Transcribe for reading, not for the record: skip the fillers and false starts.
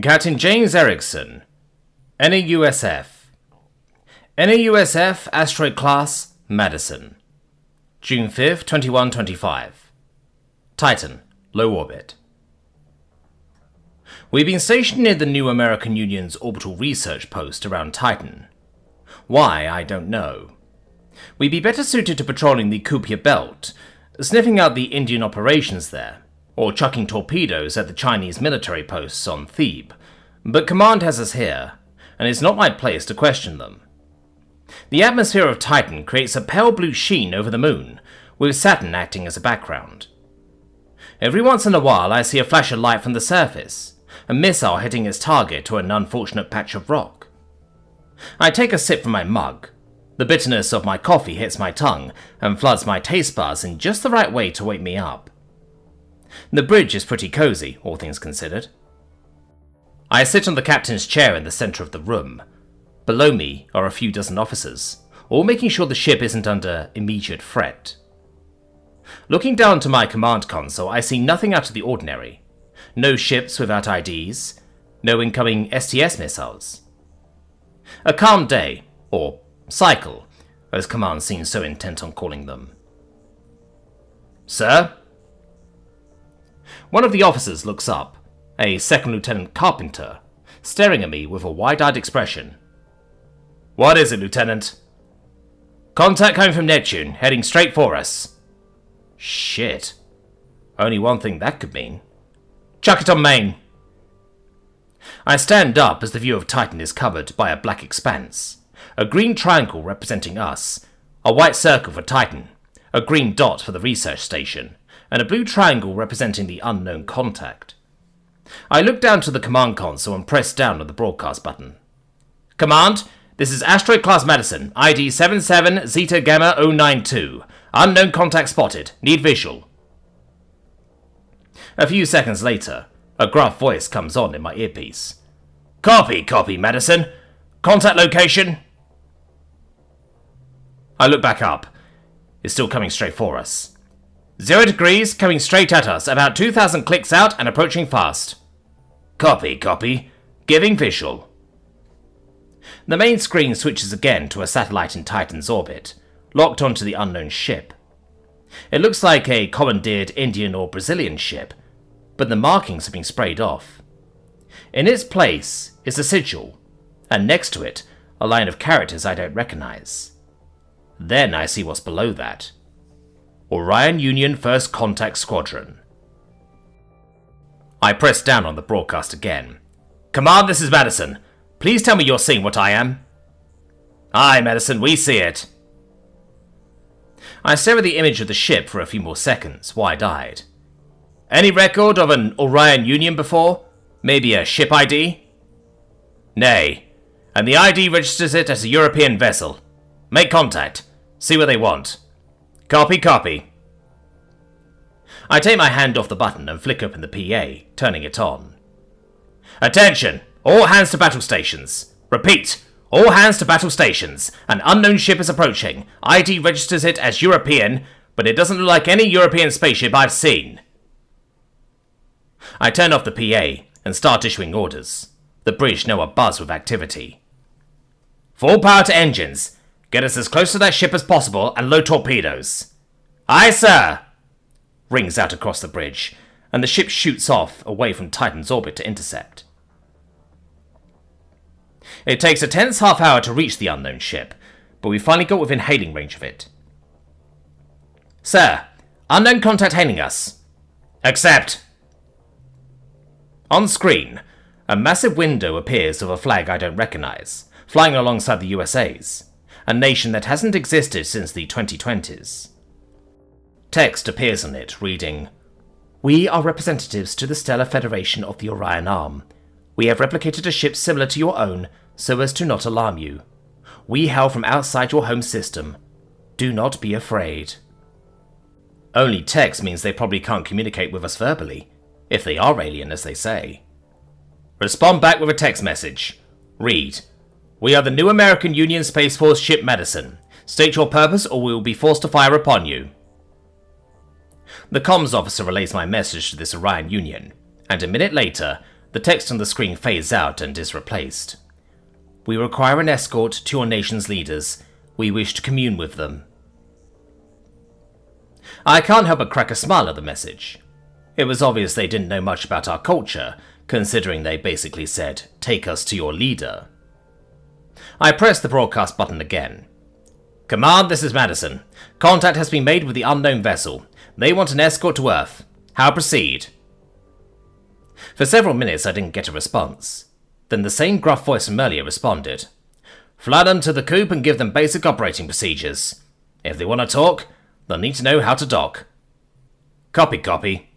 Captain James Erickson, NAUSF. NAUSF Asteroid Class, Madison. June 5th, 2125. Titan, low orbit. We've been stationed near the new American Union's orbital research post around Titan. Why, I don't know. We'd be better suited to patrolling the Kupier Belt, sniffing out the Indian operations there, or chucking torpedoes at the Chinese military posts on Thebe, but Command has us here, and it's not my place to question them. The atmosphere of Titan creates a pale blue sheen over the moon, with Saturn acting as a background. Every once in a while I see a flash of light from the surface, a missile hitting its target or an unfortunate patch of rock. I take a sip from my mug. The bitterness of my coffee hits my tongue and floods my taste buds in just the right way to wake me up. The bridge is pretty cozy, all things considered. I sit on the captain's chair in the center of the room. Below me are a few dozen officers, all making sure the ship isn't under immediate threat. Looking down to my command console, I see nothing out of the ordinary. No ships without IDs, no incoming STS missiles. A calm day, or cycle, as Command seems so intent on calling them. Sir? One of the officers looks up, a Second Lieutenant Carpenter, staring at me with a wide-eyed expression. What is it, Lieutenant? Contact coming from Neptune, heading straight for us. Shit. Only one thing that could mean. Chuck it on main. I stand up as the view of Titan is covered by a black expanse. A green triangle representing us, a white circle for Titan, a green dot for the research station, and a blue triangle representing the unknown contact. I look down to the command console and press down on the broadcast button. Command, this is Asteroid Class Madison, ID 77 Zeta Gamma 092. Unknown contact spotted. Need visual. A few seconds later, a gruff voice comes on in my earpiece. Copy, Madison. Contact location. I look back up. It's still coming straight for us. 0 degrees, coming straight at us, about 2,000 clicks out and approaching fast. Copy. Giving visual. The main screen switches again to a satellite in Titan's orbit, locked onto the unknown ship. It looks like a commandeered Indian or Brazilian ship, but the markings have been sprayed off. In its place is a sigil, and next to it, a line of characters I don't recognize. Then I see what's below that. Orion Union First Contact Squadron. I press down on the broadcast again. Command, this is Madison. Please tell me you're seeing what I am. Aye, Madison, we see it. I stare at the image of the ship for a few more seconds, wide-eyed. Any record of an Orion Union before? Maybe a ship ID? Nay, and the ID registers it as a European vessel. Make contact. See what they want. Copy. I take my hand off the button and flick open the PA, turning it on. Attention! All hands to battle stations. Repeat, all hands to battle stations. An unknown ship is approaching. ID registers it as European, but it doesn't look like any European spaceship I've seen. I turn off the PA and start issuing orders. The bridge now abuzz with activity. Full power to engines. Get us as close to that ship as possible and load torpedoes. Aye, sir! Rings out across the bridge, and the ship shoots off away from Titan's orbit to intercept. It takes a tense half hour to reach the unknown ship, but we finally got within hailing range of it. Sir, unknown contact hailing us. Accept. On screen, a massive window appears of a flag I don't recognize, flying alongside the USA's, a nation that hasn't existed since the 2020s. Text appears on it, reading, We are representatives to the Stellar Federation of the Orion Arm. We have replicated a ship similar to your own, so as to not alarm you. We hail from outside your home system. Do not be afraid. Only text means they probably can't communicate with us verbally, if they are alien as they say. Respond back with a text message. Read, We are the new American Union Space Force ship Madison. State your purpose or we will be forced to fire upon you. The comms officer relays my message to this Orion Union, and a minute later, The text on the screen fades out and is replaced. We require an escort to your nation's leaders. We wish to commune with them. I can't help but crack a smile at the message. It was obvious they didn't know much about our culture, considering they basically said, "Take us to your leader." I pressed the broadcast button again. "Command, this is Madison. Contact has been made with the unknown vessel. They want an escort to Earth. How proceed?" For several minutes I didn't get a response. Then the same gruff voice from earlier responded. "Fly them to the coop and give them basic operating procedures. If they want to talk, they'll need to know how to dock." Copy, copy.